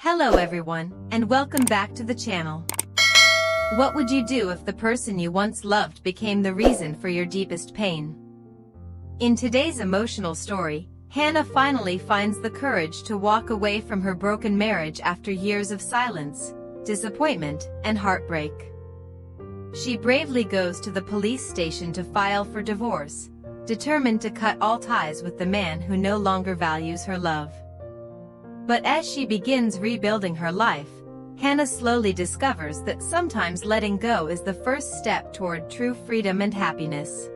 Hello everyone, and welcome back to the channel. What would you do if the person you once loved became the reason for your deepest pain? In today's emotional story, Hana finally finds the courage to walk away from her broken marriage after years of silence, disappointment, and heartbreak. She bravely goes to the police station to file for divorce, determined to cut all ties with the man who no longer values her love. But as she begins rebuilding her life, Hana slowly discovers that sometimes letting go is the first step toward true freedom and happiness.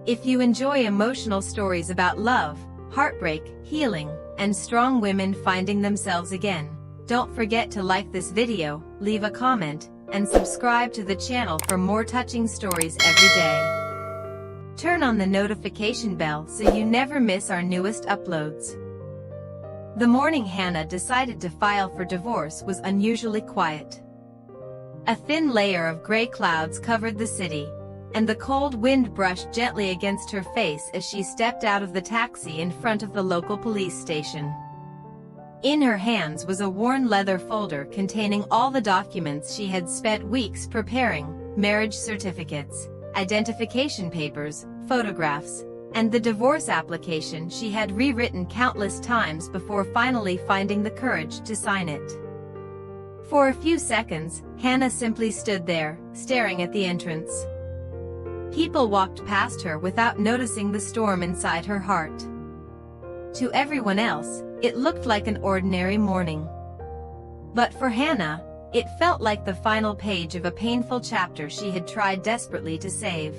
If you enjoy emotional stories about love, heartbreak, healing, and strong women finding themselves again, don't forget to like this video, leave a comment, and subscribe to the channel for more touching stories every day. Turn on the notification bell so you never miss our newest uploads. The morning Hana decided to file for divorce was unusually quiet. A thin layer of gray clouds covered the city, and the cold wind brushed gently against her face as she stepped out of the taxi in front of the local police station. In her hands was a worn leather folder containing all the documents she had spent weeks preparing: marriage certificates, identification papers, photographs, and the divorce application she had rewritten countless times before finally finding the courage to sign it. For a few seconds, Hana simply stood there, staring at the entrance. People walked past her without noticing the storm inside her heart. To everyone else, it looked like an ordinary morning. But for Hana, it felt like the final page of a painful chapter she had tried desperately to save.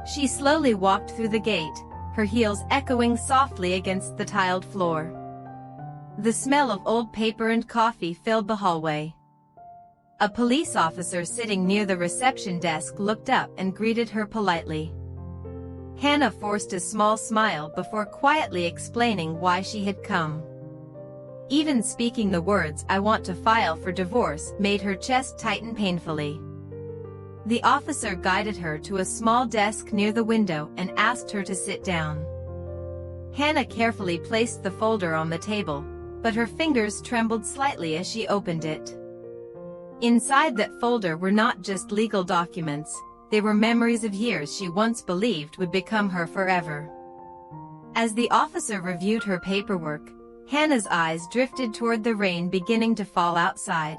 She slowly walked through the gate, her heels echoing softly against the tiled floor. The smell of old paper and coffee filled the hallway. A police officer sitting near the reception desk looked up and greeted her politely. Hana forced a small smile before quietly explaining why she had come. Even speaking the words "I want to file for divorce" made her chest tighten painfully. The officer guided her to a small desk near the window and asked her to sit down. Hana carefully placed the folder on the table, but her fingers trembled slightly as she opened it. Inside that folder were not just legal documents, they were memories of years she once believed would become her forever. As the officer reviewed her paperwork, Hana's eyes drifted toward the rain beginning to fall outside.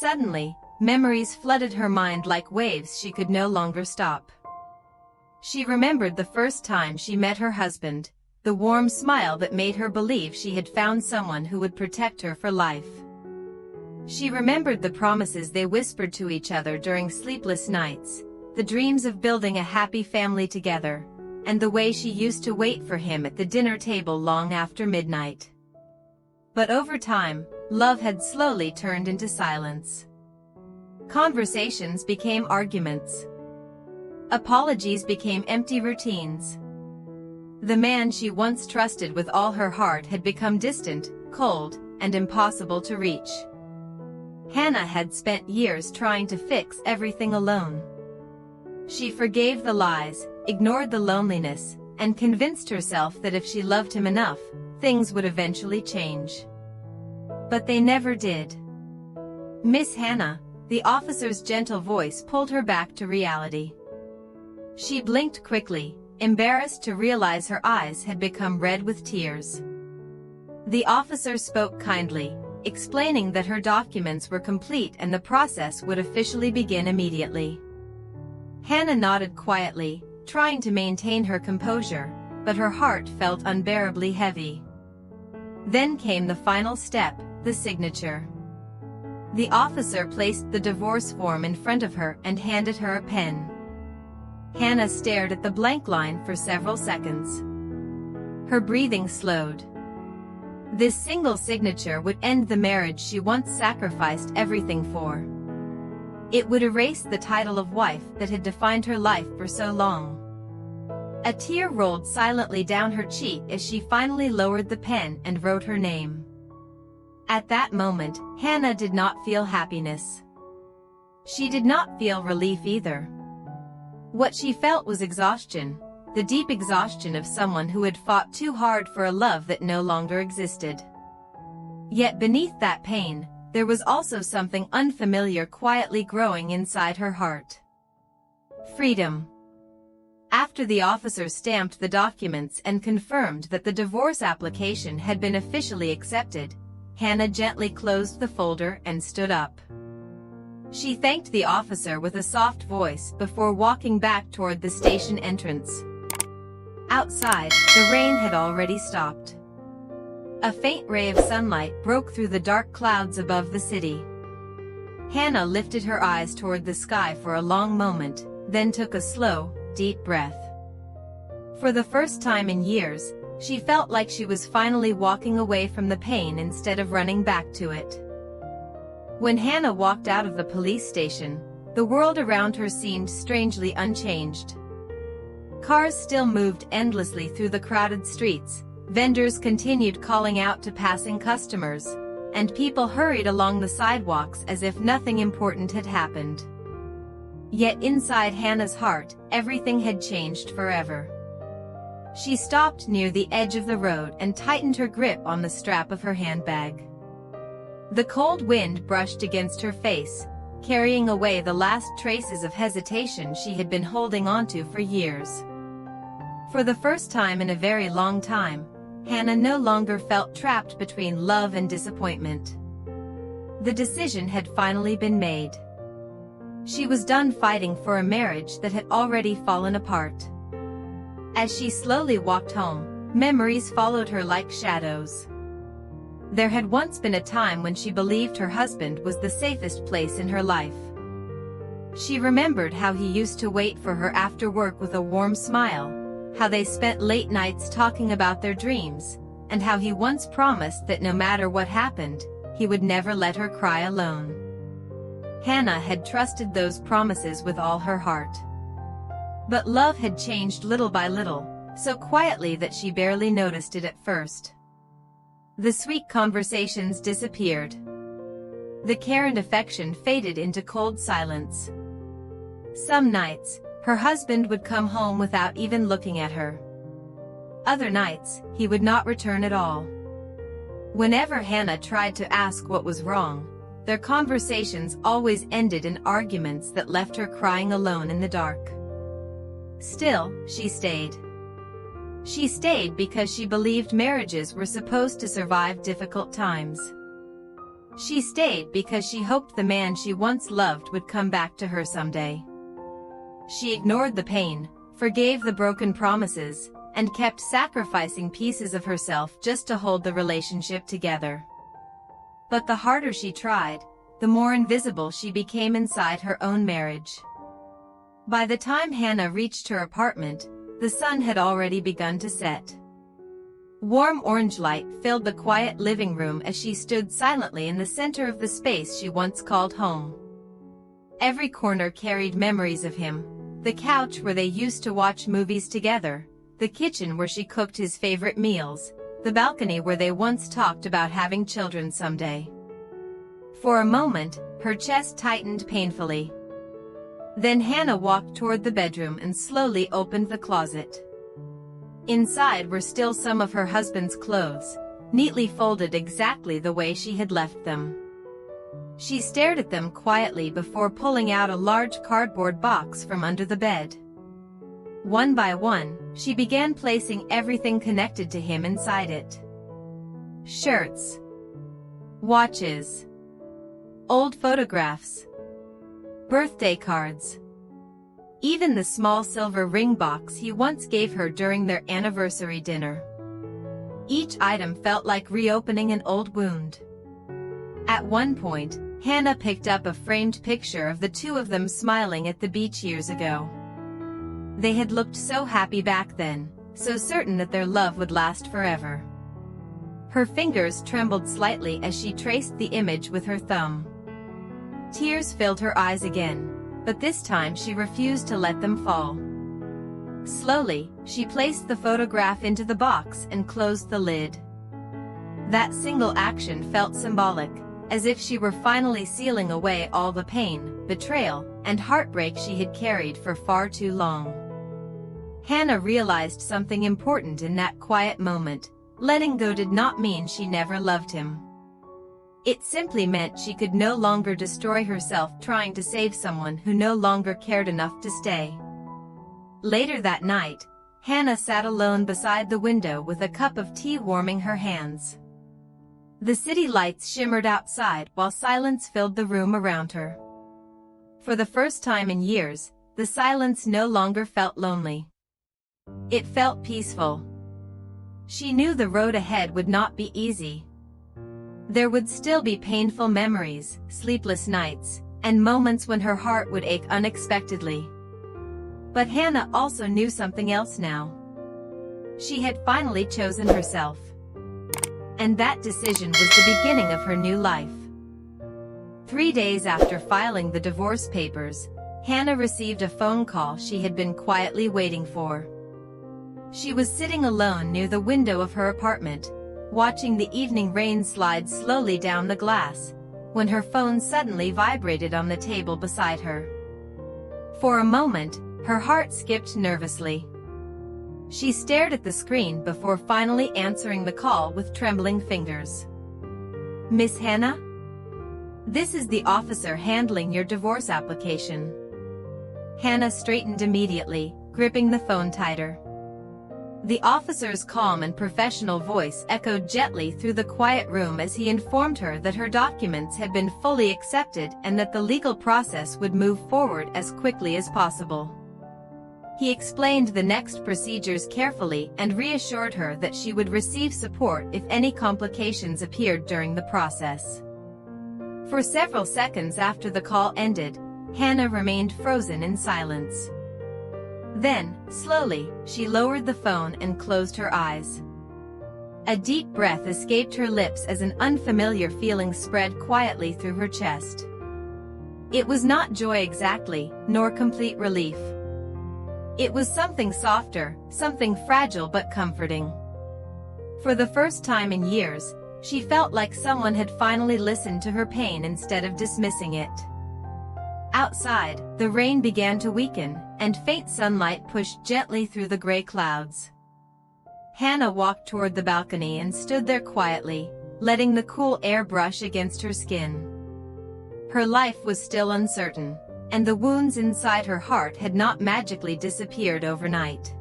Suddenly, memories flooded her mind like waves she could no longer stop. She remembered the first time she met her husband, the warm smile that made her believe she had found someone who would protect her for life. She remembered the promises they whispered to each other during sleepless nights, the dreams of building a happy family together, and the way she used to wait for him at the dinner table long after midnight. But over time, love had slowly turned into silence. Conversations became arguments. Apologies became empty routines. The man she once trusted with all her heart had become distant, cold, and impossible to reach. Hana had spent years trying to fix everything alone. She forgave the lies, ignored the loneliness, and convinced herself that if she loved him enough, things would eventually change. But they never did. "Miss Hana," the officer's gentle voice pulled her back to reality. She blinked quickly, embarrassed to realize her eyes had become red with tears. The officer spoke kindly, explaining that her documents were complete and the process would officially begin immediately. Hana nodded quietly, trying to maintain her composure, but her heart felt unbearably heavy. Then came the final step, the signature. The officer placed the divorce form in front of her and handed her a pen. Hana stared at the blank line for several seconds. Her breathing slowed. This single signature would end the marriage she once sacrificed everything for. It would erase the title of wife that had defined her life for so long. A tear rolled silently down her cheek as she finally lowered the pen and wrote her name. At that moment, Hana did not feel happiness. She did not feel relief either. What she felt was exhaustion, the deep exhaustion of someone who had fought too hard for a love that no longer existed. Yet beneath that pain, there was also something unfamiliar quietly growing inside her heart. Freedom. After the officer stamped the documents and confirmed that the divorce application had been officially accepted, Hana gently closed the folder and stood up. She thanked the officer with a soft voice before walking back toward the station entrance. Outside, the rain had already stopped. A faint ray of sunlight broke through the dark clouds above the city. Hana lifted her eyes toward the sky for a long moment, then took a slow, deep breath. For the first time in years, she felt like she was finally walking away from the pain instead of running back to it. When Hana walked out of the police station, the world around her seemed strangely unchanged. Cars still moved endlessly through the crowded streets, vendors continued calling out to passing customers, and people hurried along the sidewalks as if nothing important had happened. Yet inside Hana's heart, everything had changed forever. She stopped near the edge of the road and tightened her grip on the strap of her handbag. The cold wind brushed against her face, carrying away the last traces of hesitation she had been holding onto for years. For the first time in a very long time, Hana no longer felt trapped between love and disappointment. The decision had finally been made. She was done fighting for a marriage that had already fallen apart. As she slowly walked home, memories followed her like shadows. There had once been a time when she believed her husband was the safest place in her life. She remembered how he used to wait for her after work with a warm smile, how they spent late nights talking about their dreams, and how he once promised that no matter what happened, he would never let her cry alone. Hana had trusted those promises with all her heart. But love had changed little by little, so quietly that she barely noticed it at first. The sweet conversations disappeared. The care and affection faded into cold silence. Some nights, her husband would come home without even looking at her. Other nights, he would not return at all. Whenever Hana tried to ask what was wrong, their conversations always ended in arguments that left her crying alone in the dark. Still, she stayed. She stayed because she believed marriages were supposed to survive difficult times. She stayed because she hoped the man she once loved would come back to her someday. She ignored the pain, forgave the broken promises, and kept sacrificing pieces of herself just to hold the relationship together. But the harder she tried, the more invisible she became inside her own marriage. By the time Hana reached her apartment, the sun had already begun to set. Warm orange light filled the quiet living room as she stood silently in the center of the space she once called home. Every corner carried memories of him: the couch where they used to watch movies together, the kitchen where she cooked his favorite meals, the balcony where they once talked about having children someday. For a moment, her chest tightened painfully. Then Hana walked toward the bedroom and slowly opened the closet. Inside were still some of her husband's clothes, neatly folded exactly the way she had left them. She stared at them quietly before pulling out a large cardboard box from under the bed. One by one, she began placing everything connected to him inside it. Shirts, watches, old photographs, birthday cards. Even the small silver ring box he once gave her during their anniversary dinner. Each item felt like reopening an old wound. At one point, Hana picked up a framed picture of the two of them smiling at the beach years ago. They had looked so happy back then, so certain that their love would last forever. Her fingers trembled slightly as she traced the image with her thumb. Tears filled her eyes again, but this time she refused to let them fall. Slowly, she placed the photograph into the box and closed the lid. That single action felt symbolic, as if she were finally sealing away all the pain, betrayal, and heartbreak she had carried for far too long. Hana realized something important in that quiet moment: letting go did not mean she never loved him. It simply meant she could no longer destroy herself trying to save someone who no longer cared enough to stay. Later that night, Hana sat alone beside the window with a cup of tea warming her hands. The city lights shimmered outside while silence filled the room around her. For the first time in years, the silence no longer felt lonely. It felt peaceful. She knew the road ahead would not be easy. There would still be painful memories, sleepless nights, and moments when her heart would ache unexpectedly. But Hana also knew something else now. She had finally chosen herself. And that decision was the beginning of her new life. 3 days after filing the divorce papers, Hana received a phone call she had been quietly waiting for. She was sitting alone near the window of her apartment, watching the evening rain slide slowly down the glass, when her phone suddenly vibrated on the table beside her. For a moment, her heart skipped nervously. She stared at the screen before finally answering the call with trembling fingers. "Miss Hana? This is the officer handling your divorce application." Hana straightened immediately, gripping the phone tighter. The officer's calm and professional voice echoed gently through the quiet room as he informed her that her documents had been fully accepted and that the legal process would move forward as quickly as possible. He explained the next procedures carefully and reassured her that she would receive support if any complications appeared during the process. For several seconds after the call ended, Hana remained frozen in silence. Then, slowly, she lowered the phone and closed her eyes. A deep breath escaped her lips as an unfamiliar feeling spread quietly through her chest. It was not joy exactly, nor complete relief. It was something softer, something fragile but comforting. For the first time in years, she felt like someone had finally listened to her pain instead of dismissing it. Outside, the rain began to weaken, and faint sunlight pushed gently through the gray clouds. Hana walked toward the balcony and stood there quietly, letting the cool air brush against her skin. Her life was still uncertain, and the wounds inside her heart had not magically disappeared overnight.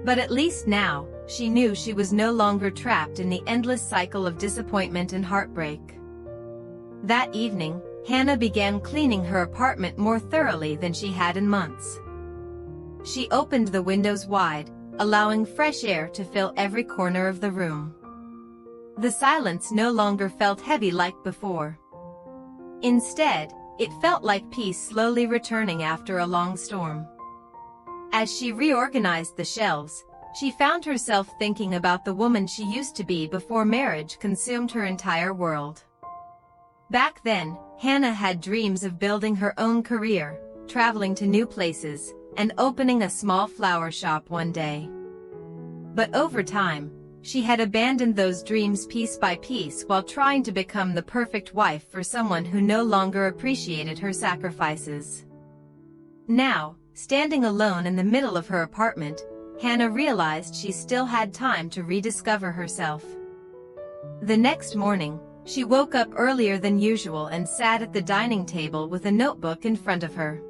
But at least now, she knew she was no longer trapped in the endless cycle of disappointment and heartbreak. That evening, Hana began cleaning her apartment more thoroughly than she had in months. She opened the windows wide, allowing fresh air to fill every corner of the room. The silence no longer felt heavy like before. Instead, it felt like peace slowly returning after a long storm. As she reorganized the shelves, she found herself thinking about the woman she used to be before marriage consumed her entire world. Back then, Hana had dreams of building her own career, traveling to new places, and opening a small flower shop one day. But over time, she had abandoned those dreams piece by piece while trying to become the perfect wife for someone who no longer appreciated her sacrifices. Now, standing alone in the middle of her apartment, Hana realized she still had time to rediscover herself. The next morning, she woke up earlier than usual and sat at the dining table with a notebook in front of her.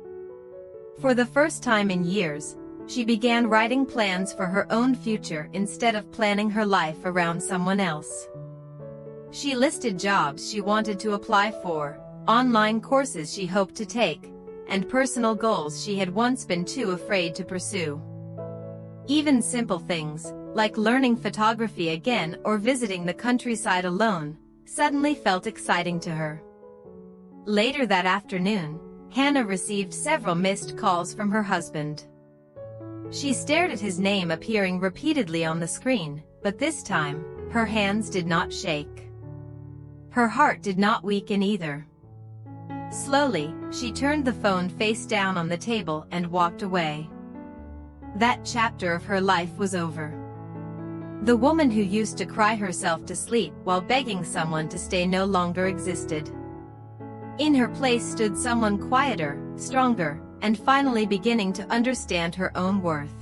For the first time in years, she began writing plans for her own future instead of planning her life around someone else. She listed jobs she wanted to apply for, online courses she hoped to take, and personal goals she had once been too afraid to pursue. Even simple things, like learning photography again or visiting the countryside alone, suddenly felt exciting to her. Later that afternoon, Hana received several missed calls from her husband. She stared at his name appearing repeatedly on the screen, but this time, her hands did not shake. Her heart did not weaken either. Slowly, she turned the phone face down on the table and walked away. That chapter of her life was over. The woman who used to cry herself to sleep while begging someone to stay no longer existed. In her place stood someone quieter, stronger, and finally beginning to understand her own worth.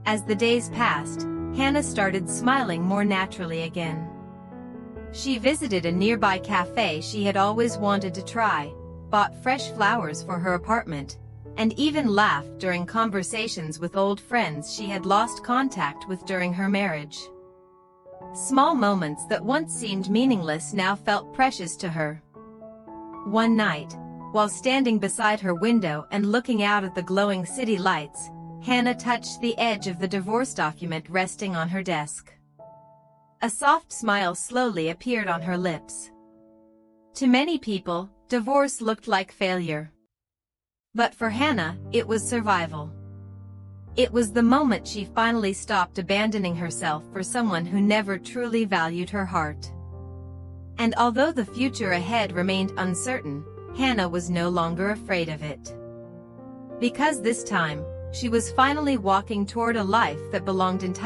As the days passed, Hana started smiling more naturally again. She visited a nearby cafe she had always wanted to try, bought fresh flowers for her apartment, and even laughed during conversations with old friends she had lost contact with during her marriage. Small moments that once seemed meaningless now felt precious to her. One night, while standing beside her window and looking out at the glowing city lights, Hana touched the edge of the divorce document resting on her desk. A soft smile slowly appeared on her lips. To many people, divorce looked like failure. But for Hana, it was survival. It was the moment she finally stopped abandoning herself for someone who never truly valued her heart. And although the future ahead remained uncertain, Hana was no longer afraid of it. Because this time, she was finally walking toward a life that belonged entirely